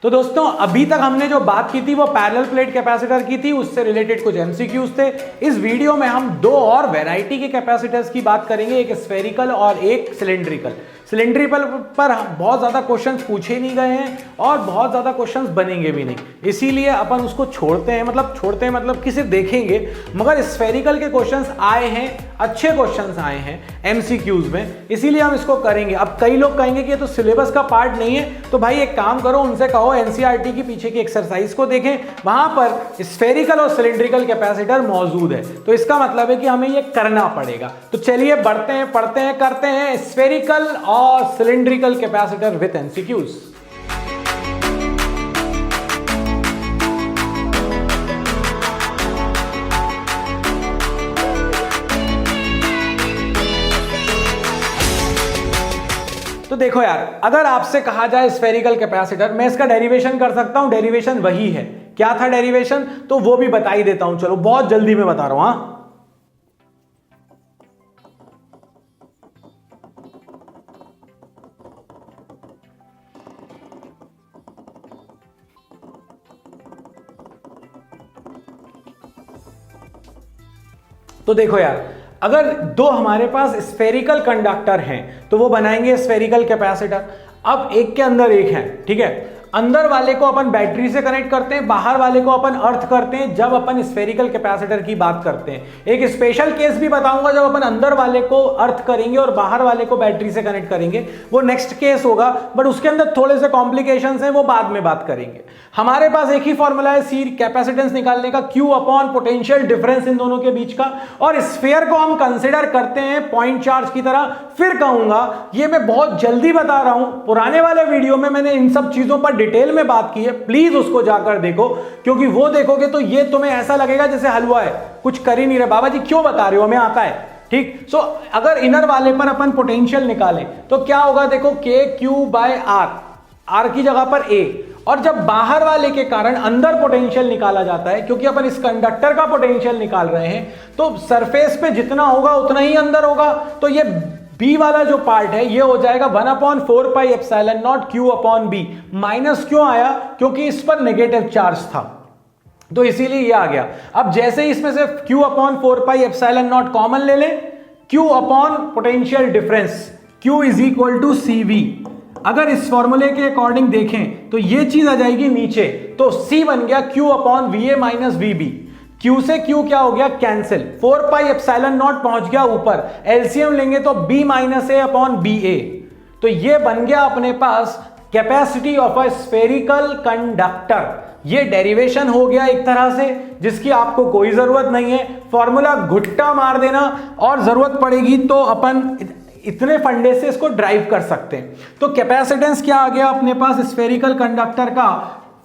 तो दोस्तों अभी तक हमने जो बात की थी वो पैरेलल प्लेट कैपेसिटर की थी, उससे रिलेटेड कुछ एमसीक्यूज थे। इस वीडियो में हम दो और वैरायटी के कैपेसिटर्स की बात करेंगे, एक स्फेरिकल और एक सिलेंड्रिकल। सिलेंड्रिकल पर बहुत ज़्यादा क्वेश्चंस पूछे नहीं गए हैं और बहुत ज़्यादा क्वेश्चंस बनेंगे भी नहीं, इसीलिए अपन उसको छोड़ते हैं, मतलब किसे देखेंगे। मगर स्फेरिकल के क्वेश्चंस आए हैं, अच्छे क्वेश्चंस आए हैं एमसीक्यूज में, इसीलिए हम इसको करेंगे। अब कई लोग कहेंगे कि ये तो सिलेबस का पार्ट नहीं है, तो भाई एक काम करो, उनसे कहो एनसीईआरटी की पीछे की एक्सरसाइज को देखें, वहां पर स्फेरिकल और सिलेंड्रिकल कैपेसिटर मौजूद है। तो इसका मतलब है कि हमें ये करना पड़ेगा। तो चलिए बढ़ते हैं, पढ़ते हैं, करते हैं स्फेरिकल और सिलेंड्रिकल कैपेसिटर विद एमसीक्यूज। तो देखो यार, अगर आपसे कहा जाए स्फेरिकल कैपेसिटर, मैं इसका डेरिवेशन कर सकता हूं, डेरिवेशन वही है। क्या था डेरिवेशन, तो वो भी बता ही देता हूं, चलो बहुत जल्दी में बता रहा हूं। हां, तो देखो यार, अगर दो हमारे पास स्फेरिकल कंडक्टर हैं तो वो बनाएंगे स्फेरिकल कैपेसिटर। अब एक के अंदर एक है, ठीक है। अंदर वाले को अपन बैटरी से कनेक्ट करते हैं, बाहर वाले को अपन अर्थ करते हैं जब अपन स्फेरिकल कैपेसिटर की बात करते हैं। एक स्पेशल केस भी बताऊंगा जब अपन अंदर वाले को अर्थ करेंगे और बाहर वाले को बैटरी से कनेक्ट करेंगे, वो नेक्स्ट केस होगा, बट उसके अंदर थोड़े से कॉम्प्लिकेशंस हैं, वो बाद में बात करेंगे। हमारे पास एक ही फॉर्मूला है सी कैपेसिटेंस निकालने का, Q upon potential difference in दोनों के बीच का, और स्फीयर को हम कंसिडर करते हैं पॉइंट चार्ज की तरह। फिर कहूंगा ये मैं बहुत जल्दी बता रहा हूं, पुराने वाले वीडियो में मैंने इन सब चीजों पर डिटेल में बात की है, प्लीज उसको जाकर देखो, क्योंकि वो देखोगे तो ये तुम्हें ऐसा लगेगा जैसे हलवा है, कुछ कर ही नहीं रहे, बाबा जी क्यों बता रहे हो, हमें आता है। ठीक, सो अगर इनर वाले पर अपन पोटेंशियल निकालें तो क्या होगा, देखो KQ/R, R की जगह पर A, और जब बाहर वाले के कारण अंदर पोटेंशियल निकाला जाता है, क्योंकि अपन इस कंडक्टर का पोटेंशियल निकाल रहे हैं, तो सरफेस पे जितना होगा उतना ही अंदर होगा। तो ये बी वाला जो पार्ट है ये हो जाएगा 1/4πε0 Q/B। माइनस क्यों आया, क्योंकि इस पर नेगेटिव चार्ज था, तो इसीलिए ये आ गया। अब जैसे ही इसमें से Q/4πε0 कॉमन ले लें, Q upon potential difference, Q = CV। अगर इस फॉर्मूले के अकॉर्डिंग देखें तो ये चीज आ जाएगी नीचे, तो C बन गया Q/VA - VB। Q से Q क्या हो गया, कैंसिल, 4πε0 पहुंच गया ऊपर, एलसीएम लेंगे तो B - A/BA। तो ये बन गया अपने पास capacity of a spherical conductor. ये डेरिवेशन हो गया एक तरह से, जिसकी आपको कोई जरूरत नहीं है, फॉर्मूला घुट्टा मार देना, और जरूरत पड़ेगी तो अपन इतने फंडे से इसको ड्राइव कर सकते हैं। तो कैपेसिटेंस क्या आ गया अपने पास स्फेरिकल कंडक्टर का,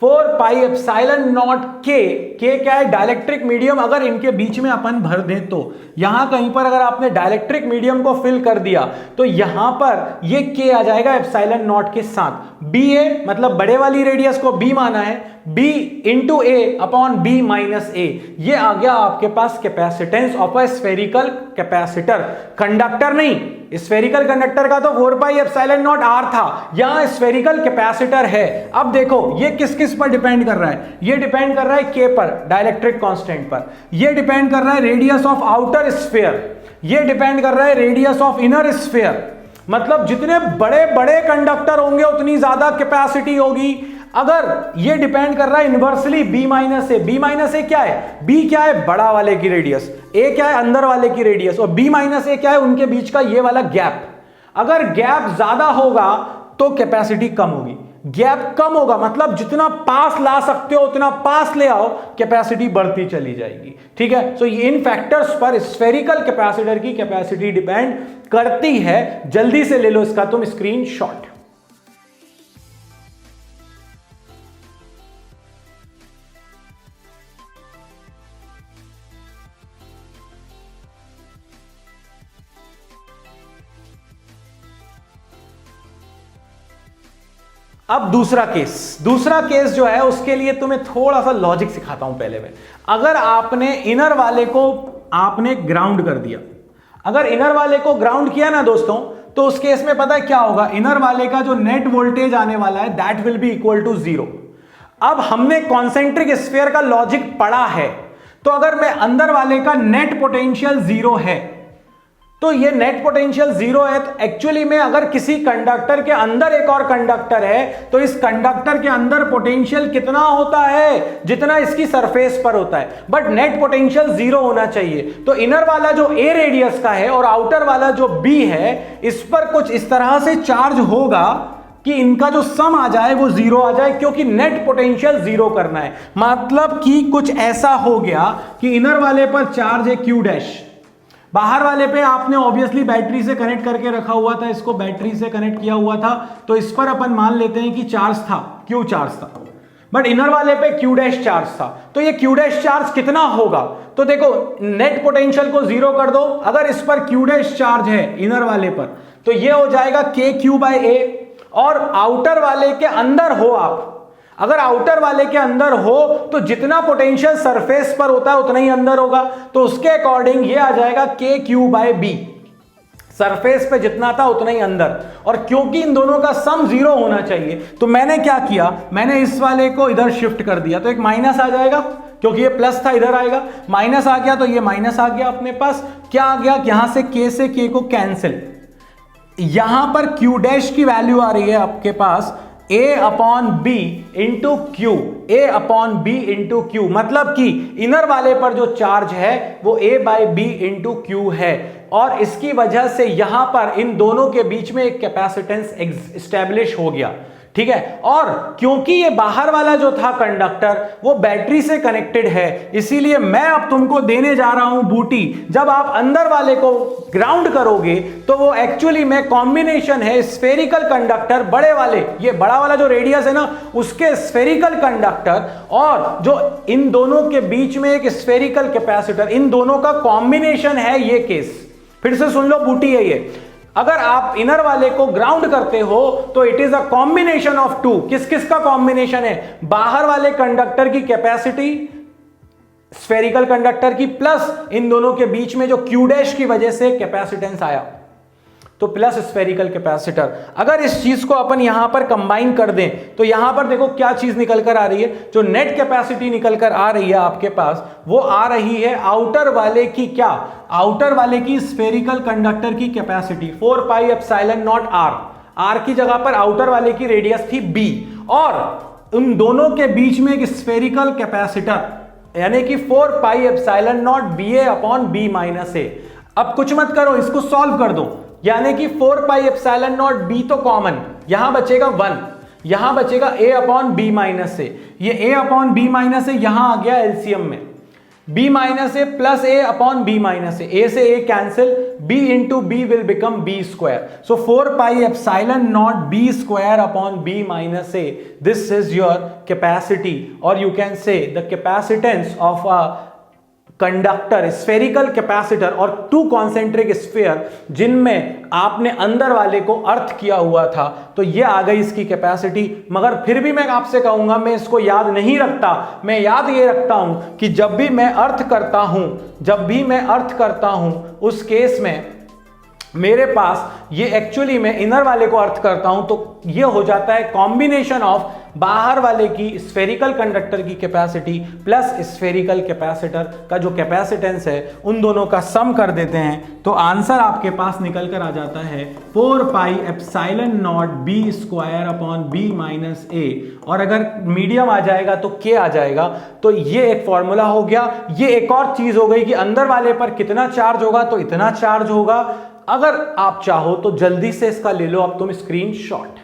4πε0 K क्या है, डाइलेक्ट्रिक मीडियम। अगर इनके बीच में अपन भर दें तो यहां कहीं पर अगर आपने डाइलेक्ट्रिक मीडियम को फिल कर दिया तो यहां पर ये K आ जाएगा ε0 के साथ। BA मतलब बड़े वाली रेडियस को B माना है, B × A/B - A। ये आ गया आपके पास capacitance of a spherical capacitor. Conductor नहीं, स्फेरिकल कंडक्टर का तो 4πε0 R था, यहां स्फेरिकल कैपेसिटर है। अब देखो ये किस किस पर डिपेंड कर रहा है, ये डिपेंड कर रहा है K पर, डाइलेक्ट्रिक कांस्टेंट पर, ये डिपेंड कर रहा है रेडियस ऑफ आउटर स्फीयर, ये डिपेंड कर रहा है रेडियस ऑफ इनर स्फीयर। मतलब जितने बड़े बड़े कंडक्टर होंगे उतनी ज्यादा कैपेसिटी होगी। अगर ये डिपेंड कर रहा है inversely B - A। B - A क्या है, B क्या है, बड़ा वाले की रेडियस, A क्या है, अंदर वाले की रेडियस, और B - A क्या है, उनके बीच का ये वाला गैप। अगर गैप ज्यादा होगा तो कैपेसिटी कम होगी, गैप कम होगा मतलब जितना पास ला सकते हो उतना पास ले आओ, कैपेसिटी बढ़ती चली जाएगी। ठीक है, सो इन फैक्टर्स पर स्फेरिकल कैपेसिटर की कैपेसिटी डिपेंड करती है। जल्दी से ले लो इसका तुम स्क्रीनशॉट। अब दूसरा केस जो है उसके लिए तुम्हें थोड़ा सा लॉजिक सिखाता हूं पहले मैं। अगर आपने इनर वाले को आपने ग्राउंड कर दिया, अगर इनर वाले को ग्राउंड किया ना दोस्तों, तो उस केस में पता है क्या होगा, इनर वाले का जो नेट वोल्टेज आने वाला है that will be equal to 0। अब हमने कॉन्सेंट्रिक स्फीयर का लॉजिक पढ़ा है, तो अगर मैं अंदर वाले का नेट पोटेंशियल जीरो है, तो ये नेट पोटेंशियल जीरो है, तो एक्चुअली में अगर किसी कंडक्टर के अंदर एक और कंडक्टर है तो इस कंडक्टर के अंदर पोटेंशियल कितना होता है, जितना इसकी सरफेस पर होता है, बट नेट पोटेंशियल जीरो होना चाहिए। तो इनर वाला जो ए रेडियस का है और आउटर वाला जो बी है, इस पर कुछ इस तरह से चार्ज होगा कि इनका जो सम आ जाए वो जीरो आ जाए, क्योंकि नेट पोटेंशियल जीरो करना है। मतलब कि कुछ ऐसा हो गया कि इनर वाले पर चार्ज है क्यू डैश, बाहर वाले पे आपने ऑब्वियसली बैटरी से कनेक्ट करके रखा हुआ था, इसको बैटरी से कनेक्ट किया हुआ था, तो इस पर अपन मान लेते हैं कि चार्ज था, क्यू चार्ज था, बट इनर वाले पे क्यू डैश चार्ज था। तो ये क्यू डैश चार्ज कितना होगा, तो देखो नेट पोटेंशियल को जीरो कर दो, अगर इस पर क्यू डैश चार्ज है इनर वाले पर, तो ये हो जाएगा के क्यू बाय ए। और आउटर वाले के अंदर हो आप, अगर आउटर वाले के अंदर हो तो जितना पोटेंशियल सरफेस पर होता है उतना ही अंदर होगा, तो उसके अकॉर्डिंग ये आ जाएगा के क्यू बाय बी, सरफेस पे जितना था उतना ही अंदर। और क्योंकि इन दोनों का सम जीरो होना चाहिए, तो मैंने क्या किया, मैंने इस वाले को इधर शिफ्ट कर दिया, तो एक माइनस आ जाएगा, क्योंकि ये प्लस था इधर आएगा, माइनस आ गया तो ये माइनस आ गया अपने पास। क्या आ गया, यहां से के से के को कैंसिल, यहां पर क्यू डैश की वैल्यू आ रही है आपके पास a upon B into Q, A upon B into Q, मतलब कि इनर वाले पर जो चार्ज है वो a by B into Q है, और इसकी वजह से यहां पर इन दोनों के बीच में एक कैपेसिटेंस एस्टेब्लिश हो गया, ठीक है। और क्योंकि ये बाहर वाला जो था कंडक्टर वो बैटरी से कनेक्टेड है, इसीलिए मैं अब तुमको देने जा रहा हूं बूटी, जब आप अंदर वाले को ग्राउंड करोगे तो वो एक्चुअली में कॉम्बिनेशन है स्फेरिकल कंडक्टर, बड़े वाले, ये बड़ा वाला जो रेडियस है ना उसके स्फेरिकल कंडक्टर, और जो इन दोनों के बीच में एक स्फेरिकल कैपेसिटर, इन दोनों का कॉम्बिनेशन है ये केस। फिर से सुन लो बूटी है ये, अगर आप इनर वाले को ग्राउंड करते हो तो it is a combination of two, किस किस का कॉम्बिनेशन है, बाहर वाले कंडक्टर की कैपेसिटी स्फेरिकल कंडक्टर की, प्लस इन दोनों के बीच में जो क्यू डैश की वजह से कैपेसिटेंस आया, तो प्लस स्फेरिकल कैपेसिटर। अगर इस चीज को अपन यहां पर कंबाइन कर दें तो यहां पर देखो क्या चीज निकल कर आ रही है, जो नेट कैपेसिटी निकल कर आ रही है आपके पास, वो आ रही है आउटर वाले की, क्या, आउटर वाले की स्फेरिकल कंडक्टर की capacity 4 pi epsilon naught R, R की जगह पर आउटर वाले की रेडियस थी बी, और उन दोनों के बीच में एक स्फेरिकल कैपेसिटर यानी कि 4 pi epsilon naught B A upon B minus A. अब कुछ मत करो, इसको सॉल्व कर दो, यानी कि 4 पाई एप्सिलॉन नॉट बी तो कॉमन, यहां बचेगा 1, यहां बचेगा a upon B minus A, ये a upon B minus A यहां आ गया एलसीएम में, b minus A plus a upon B minus A, a से a cancel, b into B will become b square, so 4 pi epsilon naught b square upon b minus A, this is your capacity, और you can से the capacitance of a conductor, spherical capacitor और to concentric sphere जिनमें आपने अंदर वाले को अर्थ किया हुआ था, तो ये आ गई इसकी कैपेसिटी। मगर फिर भी मैं आपसे कहूंगा, मैं इसको याद नहीं रखता, मैं याद ये रखता हूं कि जब भी मैं अर्थ करता हूं उस केस में मेरे पास ये एक्चुअली मैं इनर वाले को अर्थ करता हूं तो ये हो जाता है कॉम्बिनेशन ऑफ बाहर वाले की स्फेरिकल कंडक्टर की कैपेसिटी प्लस स्फेरिकल कैपेसिटर का जो कैपेसिटेंस है, उन दोनों का सम कर देते हैं तो आंसर आपके पास निकल कर आ जाता है 4 pi epsilon naught B square upon B minus A, और अगर मीडियम आ जाएगा तो के आ जाएगा। तो ये एक फॉर्मूला हो गया। ये एक और चीज हो गई कि अंदर वाले पर कितना चार्ज होगा तो इतना चार्ज होगा। अगर आप चाहो तो जल्दी से इसका ले लो अब तुम स्क्रीनशॉट।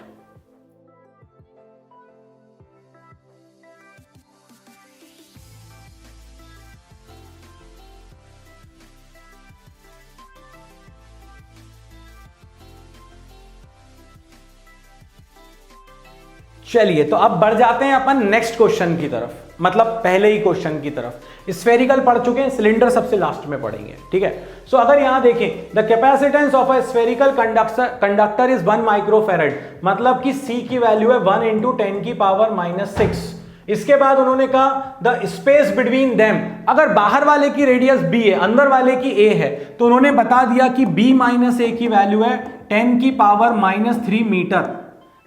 चलिए तो अब बढ़ जाते हैं अपन नेक्स्ट क्वेश्चन की तरफ, मतलब पहले ही क्वेश्चन की तरफ। स्फेरिकल पढ़ चुके हैं, सिलेंडर सबसे लास्ट में पढ़ेंगे, ठीक है। सो अगर यहां देखें, the capacitance of a spherical conductor is 1 microfarad, मतलब कि C की वैल्यू है 1 × 10⁻⁻⁶। इसके बाद उन्होंने कहा द स्पेस बिटवीन देम, अगर बाहर वाले की रेडियस b है, अंदर वाले की a है, तो उन्होंने बता दिया कि b - a की वैल्यू है 10⁻³ metre.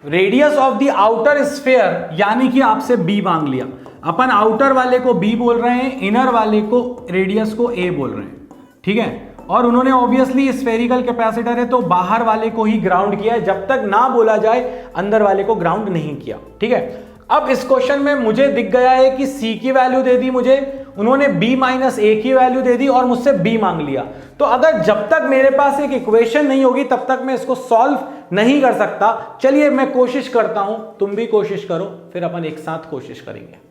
Radius of the outer sphere, यानी कि आपसे बी मांग लिया अपन, आउटर वाले को बी बोल रहे हैं, इनर वाले को रेडियस को ए बोल रहे हैं, ठीक है। और उन्होंने ऑब्वियसली स्फेरिकल कैपेसिटर है तो बाहर वाले को ही ग्राउंड किया है, जब तक ना बोला जाए अंदर वाले को ग्राउंड नहीं किया, ठीक है। अब इस क्वेश्चन में मुझे दिख गया है कि सी की वैल्यू दे दी मुझे, उन्होंने b माइनस ए की वैल्यू दे दी और मुझसे b मांग लिया। तो अगर जब तक मेरे पास एक इक्वेशन नहीं होगी तब तक मैं इसको सॉल्व नहीं कर सकता। चलिए मैं कोशिश करता हूं, तुम भी कोशिश करो, फिर अपन एक साथ कोशिश करेंगे।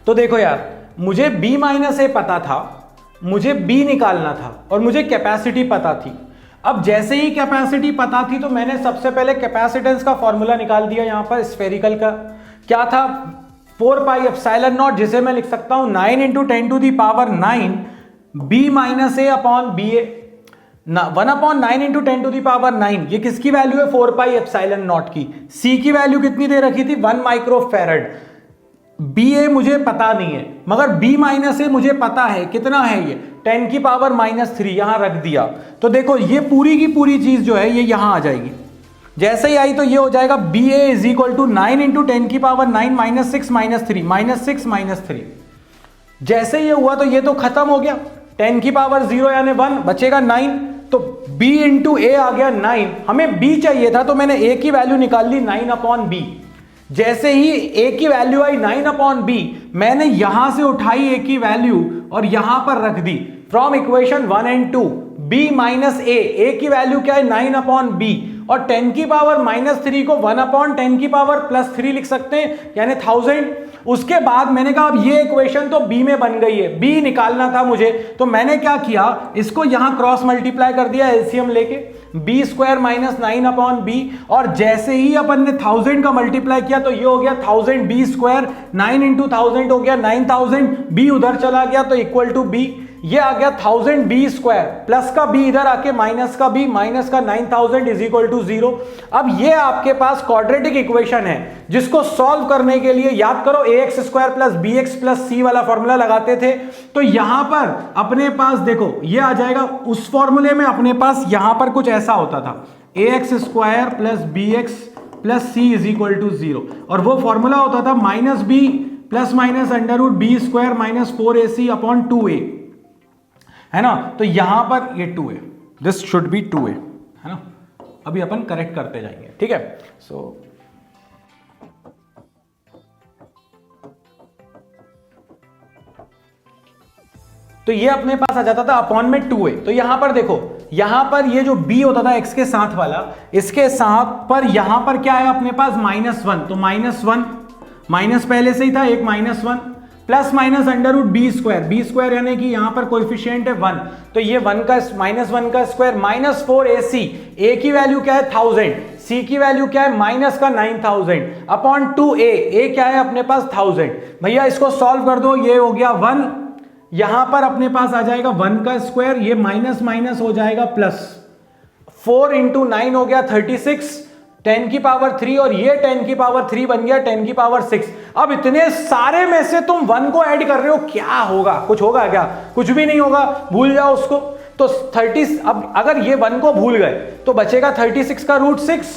तो देखो यार, मुझे b माइनस ए पता था, मुझे b निकालना था और मुझे कैपेसिटी पता थी। अब जैसे ही कैपेसिटी पता थी तो मैंने सबसे पहले कैपेसिटेंस का फॉर्मूला निकाल दिया। यहां पर स्फेरिकल का क्या था, 4 पाई एप्सिलॉन नॉट, जिसे मैं लिख सकता हूं 9 into 10 to the power 9 b minus A upon B A, 1/9 into 10 to the power 9। ये किसकी वैल्यू है, 4 पाई एप्सिलॉन नॉट की। c की वैल्यू कितनी दे रखी थी, 1 माइक्रो फैरड। बी ए मुझे पता नहीं है, मगर b माइनस ए मुझे पता है, कितना है ये 10 की पावर -3, यहां रख दिया। तो देखो ये पूरी की पूरी चीज जो है ये यहां आ जाएगी। जैसे ही आई तो ये हो जाएगा B A is equal to 9 into 10 की power 9 minus 6 minus 3 minus 6 minus 3। जैसे ये हुआ तो ये तो खत्म हो गया, 10 की पावर 0 यानी 1, बचेगा 9। तो b इंटू ए आ गया 9, हमें b चाहिए था तो मैंने a की वैल्यू निकाल ली 9 अपॉन बी। जैसे ही a की वैल्यू आई 9 अपॉन बी, मैंने यहां से उठाई a की वैल्यू और यहां पर रख दी from equation 1 and 2। b minus a की वैल्यू क्या है 9 अपॉन बी, और 10 की पावर -3 को 1 अपॉन 10 की पावर +3 लिख सकते हैं, यानी 1000। उसके बाद मैंने कहा अब ये इक्वेशन तो b में बन गई है, b निकालना था मुझे, तो मैंने क्या किया, इसको यहां क्रॉस मल्टीप्लाई कर दिया एलसीएम लेके, B square minus 9 upon B. और जैसे ही अपन ने 1000 का मल्टीप्लाई किया तो ये हो गया 1000 बी स्क्वायर, 9 इंटू 1000 हो गया 9000, बी उधर चला गया तो इक्वल टू बी, ये आ गया 1000 बी स्क्वायर, प्लस का बी इधर आके माइनस का बी, माइनस का 9000 इज इक्वल टू 0। अब ये आपके पास क्वाड्रेटिक इक्वेशन है जिसको सॉल्व करने के लिए याद करो ax square plus B X plus C वाला फॉर्मूला लगाते थे। तो यहां पर अपने पास देखो ये आ जाएगा, उस फॉर्मूले में अपने पास यहां पर कुछ ऐसा होता था, ax square plus B X plus C is equal to 0, और वो फॉर्मूला होता था minus B plus minus under root B square minus 4ac upon 2a, है ना। तो यहां पर ये 2 है, दिस शुड बी 2 है ना। अभी अपन करेक्ट करते जाएंगे, ठीक है। सो तो ये अपने पास आ जाता था अपॉन में 2 है। तो यहां पर देखो, यहां पर ये जो b होता था x के साथ वाला, इसके साथ पर यहां पर क्या है अपने पास -1, तो -1 माइनस पहले से ही था, एक -1 plus minus under root B square यानी कि यहां पर कोएफिशिएंट है 1, तो ये 1 का -1 का स्क्वायर माइनस 4ac, a की वैल्यू क्या है 1000, c की वैल्यू क्या है माइनस का 9000 अपॉन 2a, a क्या है अपने पास 1000। भैया इसको सॉल्व कर दो, ये हो गया 1, यहां पर अपने पास आ जाएगा 1 का स्क्वायर, ये माइनस माइनस हो जाएगा प्लस, 4 इंटू 9 हो गया 36, 10 की पावर 3, और ये 10 की पावर 3 बन गया 10 की पावर 6। अब इतने सारे में से तुम 1 को ऐड कर रहे हो, क्या होगा, कुछ होगा क्या, कुछ भी नहीं होगा, भूल जाओ उसको। तो 30, अब अगर ये 1 को भूल गए तो बचेगा 36 का रूट 6,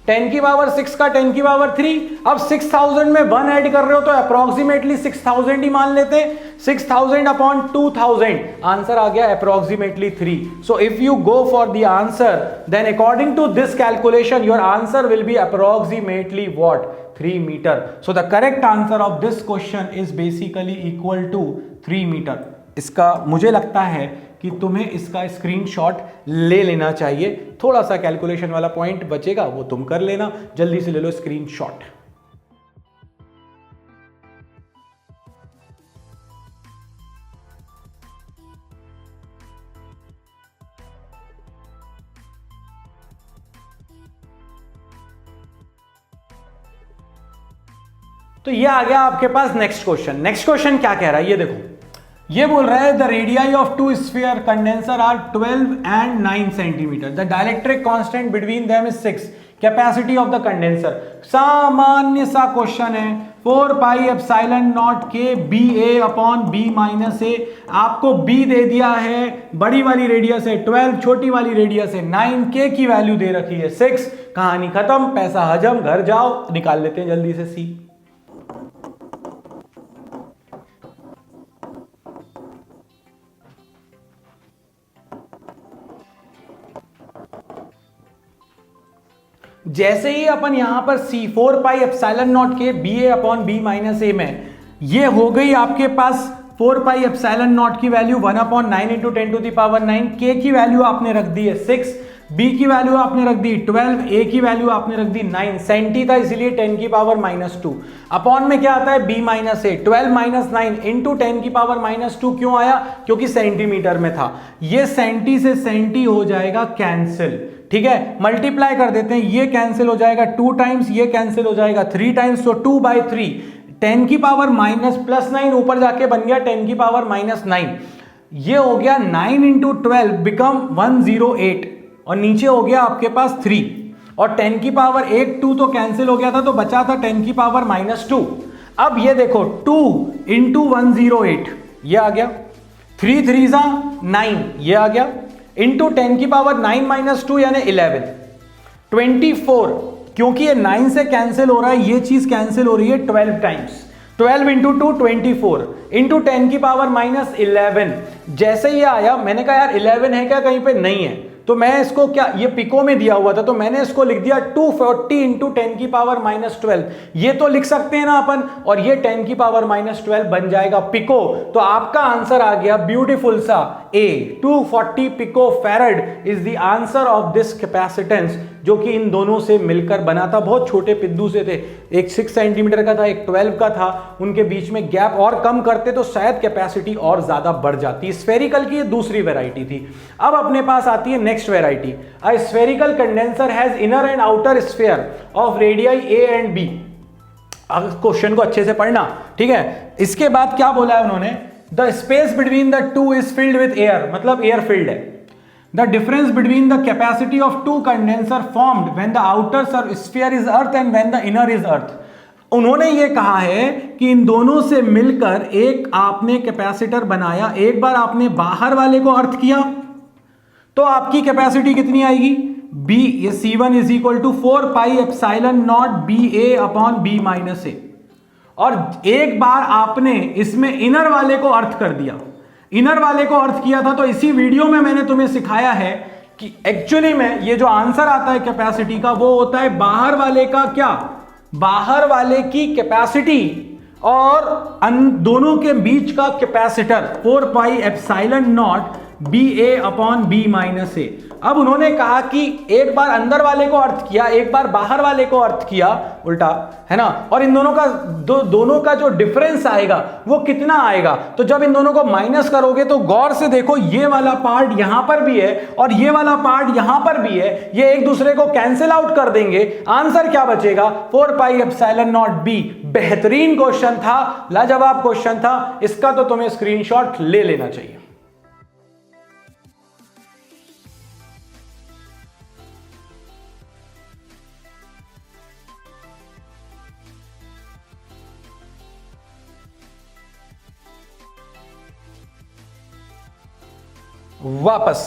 10 की पावर 6 का 10 की पावर 3। अब 6000 में 1 ऐड कर रहे हो तो अप्रोक्सीमेटली 6000 ही मान लेते हैं, 6000 अपॉन 2000, आंसर आ गया approximately 3। So if you go for the answer then according to this calculation your answer will be approximately what, 3 metre. So the correct answer of this question is basically equal to 3 metre. इसका मुझे लगता है कि तुम्हें इसका screenshot ले लेना चाहिए, थोड़ा सा कैलकुलेशन वाला पॉइंट बचेगा वो तुम कर लेना, जल्दी से ले लो स्क्रीनशॉट। तो ये आ गया आपके पास नेक्स्ट क्वेश्चन। नेक्स्ट क्वेश्चन क्या कह रहा है, ये देखो, ये बोल रहा है the radii of two sphere condenser are 12 and 9 centimetre, the dielectric constant between them is 6, capacity of the condenser. सामान्य सा क्वेश्चन है, 4 पाई एप्सिलॉन नॉट के B A upon B minus A. आपको बी दे दिया है बड़ी वाली रेडियस है 12, छोटी वाली रेडियस है 9, के की वैल्यू दे रखी है 6। कहानी खत्म, पैसा हजम, घर जाओ निकाल लेते हैं जल्दी से सी। जैसे ही अपन यहां पर सी 4 पाई एप्सिलॉन नॉट के B A upon B minus A में, ये हो गई आपके पास 4 पाई एप्सिलॉन नॉट की value 1 upon 9 into 10 to the power 9, के की वैल्यू आपने रख दी है 6, बी की वैल्यू आपने रख दी 12, ए की वैल्यू आपने रख दी 9, सेंटी था इसलिए 10 की पावर -2, अपॉन में क्या आता है बी माइनस ए, 12 माइनस 9 इंटू 10 की पावर -2। क्यों आया, क्योंकि सेंटीमीटर में था। ये सेंटी से सेंटी हो जाएगा कैंसिल, ठीक है, मल्टीप्लाई कर देते हैं, ये कैंसिल हो जाएगा 2 टाइम्स, ये कैंसिल हो जाएगा 3 टाइम्स, तो 2/3, 10 की पावर -+9 ऊपर जाके बन गया 10 की पावर -9, ये हो गया 9 इंटू 12 बिकम 108, और नीचे हो गया आपके पास 3, और 10 की पावर 2 तो कैंसिल हो गया था, तो बचा था 10 की पावर -2। अब ये देखो 2 इंटू 108 ये आ गया, 3 3 9 ये आ गया, इंटू 10 की पावर 9 - 2 यानी 11, 24, क्योंकि ये 9 से कैंसिल हो रहा है, ये चीज कैंसिल हो रही है 12 टाइम्स, 12 इंटू 2 24 इंटू 10 की पावर -11। जैसे ही आया मैंने कहा यार 11 है क्या कहीं पे, नहीं है, तो मैं इसको क्या, ये पिको में दिया हुआ था तो मैंने इसको लिख दिया 240 इंटू 10 की पावर -12, ये तो लिख सकते हैं ना अपन, और ये 10 की पावर -12 बन जाएगा पिको। तो आपका आंसर आ गया ब्यूटीफुल सा ए, 240 pico farad is the answer of this capacitance, जो कि इन दोनों से मिलकर बना था। बहुत छोटे पिद्दू से थे, एक 6 सेंटीमीटर का था, एक 12 का था, उनके बीच में गैप और कम करते तो शायद कैपेसिटी और ज्यादा बढ़ जाती। स्फेरिकल की ये दूसरी वैरायटी थी। अब अपने पास आती है next variety, a spherical condenser has inner and outer sphere of radii A and B. अब क्वेश्चन को अच्छे से पढ़ना, ठीक है। इसके बाद क्या बोला है उन्होंने, the space between the two is filled with air, मतलब एयर फिल्ड है। The difference between the capacity of two condenser formed when the outer sphere is earth and when the inner is earth। उन्होंने ये कहा है कि इन दोनों से मिलकर एक आपने कैपेसिटर बनाया, एक बार आपने बाहर वाले को अर्थ किया तो आपकी कैपेसिटी कितनी आएगी, बी, ये C1 is equal to 4 pi epsilon naught B A upon B minus A, और एक बार आपने इसमें इनर वाले को अर्थ कर दिया, इनर वाले को अर्थ किया था। तो इसी वीडियो में मैंने तुम्हें सिखाया है कि एक्चुअली में ये जो आंसर आता है कैपेसिटी का वो होता है बाहर वाले का क्या, बाहर वाले की कैपेसिटी और दोनों के बीच का capacitor 4 pi epsilon naught B A upon B minus A. अब उन्होंने कहा कि एक बार अंदर वाले को अर्थ किया, एक बार बाहर वाले को अर्थ किया, उल्टा है ना, और इन दोनों का जो डिफरेंस आएगा वो कितना आएगा। तो जब इन दोनों को माइनस करोगे तो गौर से देखो, ये वाला पार्ट यहां पर भी है और ये वाला पार्ट यहां पर भी है, ये एक दूसरे को कैंसिल आउट कर देंगे। आंसर क्या बचेगा, 4 पाई एप्सिलॉन नॉट बी। बेहतरीन क्वेश्चन था, लाजवाब क्वेश्चन था, इसका तो तुम्हें स्क्रीनशॉट ले लेना चाहिए। वापस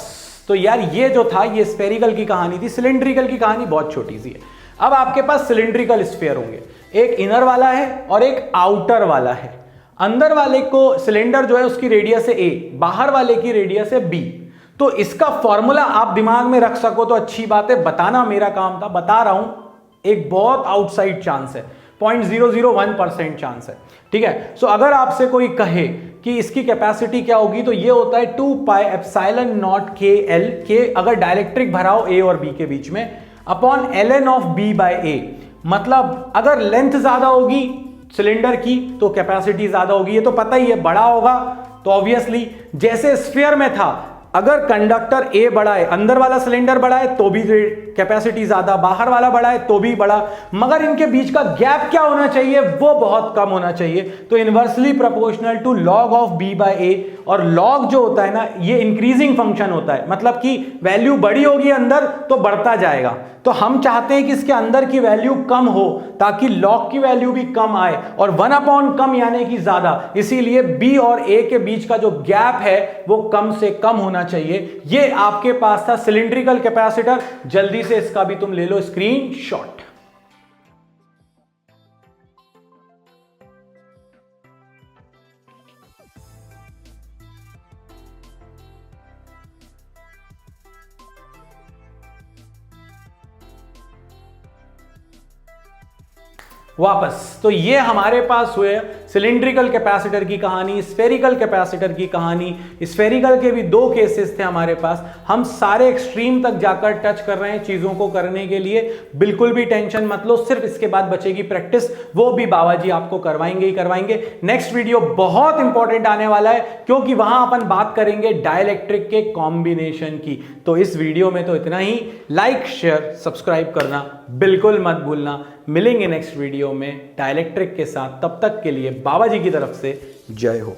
तो यार ये जो था ये स्फेरिकल की कहानी थी। सिलिंड्रिकल की कहानी बहुत छोटी सी है। अब आपके पास सिलिंड्रिकल स्फीयर होंगे, एक इनर वाला है और एक आउटर वाला है। अंदर वाले को सिलेंडर जो है उसकी रेडियस है a, बाहर वाले की रेडियस है b। तो इसका फॉर्मूला आप दिमाग में रख सको तो अच्छी बात है, बताना मेरा काम था, बता रहा हूं। एक बहुत आउटसाइड चांस है, 0.001% चांस है, ठीक है। सो अगर आपसे कोई कहे कि इसकी कैपेसिटी क्या होगी तो ये होता है 2 पाई एप्सिलॉन नॉट के एल, के अगर डायलेक्ट्रिक भराओ ए और बी के बीच में, upon ln of B by A. मतलब अगर लेंथ ज्यादा होगी सिलेंडर की तो कैपेसिटी ज्यादा होगी, ये तो पता ही है, बड़ा होगा तो ऑब्वियसली जैसे स्फीयर में था अगर कंडक्टर ए बड़ा है, अंदर वाला सिलेंडर बड़ा है तो भी कैपेसिटी ज्यादा, बाहर वाला बड़ा है तो भी बड़ा, मगर इनके बीच का गैप क्या होना चाहिए, वो बहुत कम होना चाहिए। तो inversely proportional to log of B by A, और लॉग जो होता है ना ये इंक्रीजिंग फंक्शन होता है, मतलब कि वैल्यू बड़ी होगी अंदर तो बढ़ता जाएगा। तो हम चाहते हैं कि इसके अंदर की वैल्यू कम हो ताकि लॉग की वैल्यू भी कम आए, और 1 कम यानी कि ज्यादा, इसीलिए बी और ए के बीच का जो गैप है वो कम से कम होना चाहिए। ये आपके पास था सिलिंड्रिकल कैपेसिटर, जल्दी से इसका भी तुम ले लो स्क्रीनशॉट। वापस, तो ये हमारे पास हुए सिलिंड्रिकल कैपेसिटर की कहानी, स्फेरिकल कैपेसिटर की कहानी। स्फेरिकल के भी 2 केसेस थे हमारे पास। हम सारे एक्सट्रीम तक जाकर टच कर रहे हैं चीजों को करने के लिए, बिल्कुल भी टेंशन मत लो। सिर्फ इसके बाद बचेगी प्रैक्टिस, वो भी बाबा जी आपको करवाएंगे ही करवाएंगे। नेक्स्ट वीडियो बहुत इंपॉर्टेंट आने वाला है, क्योंकि वहां अपन बात करेंगे डाइलेक्ट्रिक के कॉम्बिनेशन की। तो इस वीडियो में तो इतना ही। लाइक शेयर सब्सक्राइब करना बिल्कुल मत भूलना। मिलेंगे नेक्स्ट वीडियो में डाइलेक्ट्रिक के साथ, तब तक के लिए बाबा जी की तरफ से जय हो।